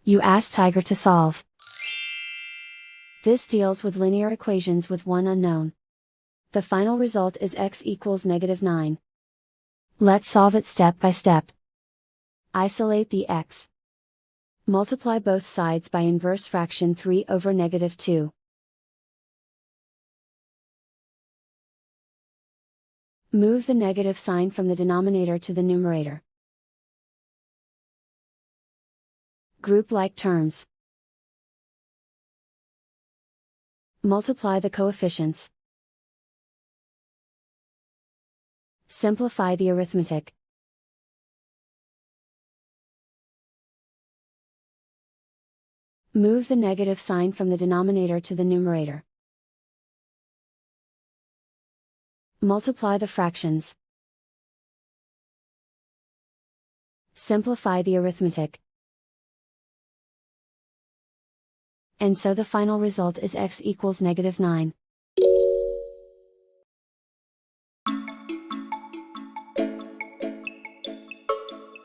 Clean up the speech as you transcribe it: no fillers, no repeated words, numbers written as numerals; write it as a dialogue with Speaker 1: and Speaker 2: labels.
Speaker 1: You ask Tiger to solve. This deals with linear equations with one unknown. The final result is x equals -9. Let's solve it step by step. Isolate the x. Multiply both sides by inverse fraction 3 over -2. Move the negative sign from the denominator to the numerator. Group like terms. Multiply the coefficients. Simplify the arithmetic. Move the negative sign from the denominator to the numerator. Multiply the fractions. Simplify the arithmetic. And so the final result is x equals -9.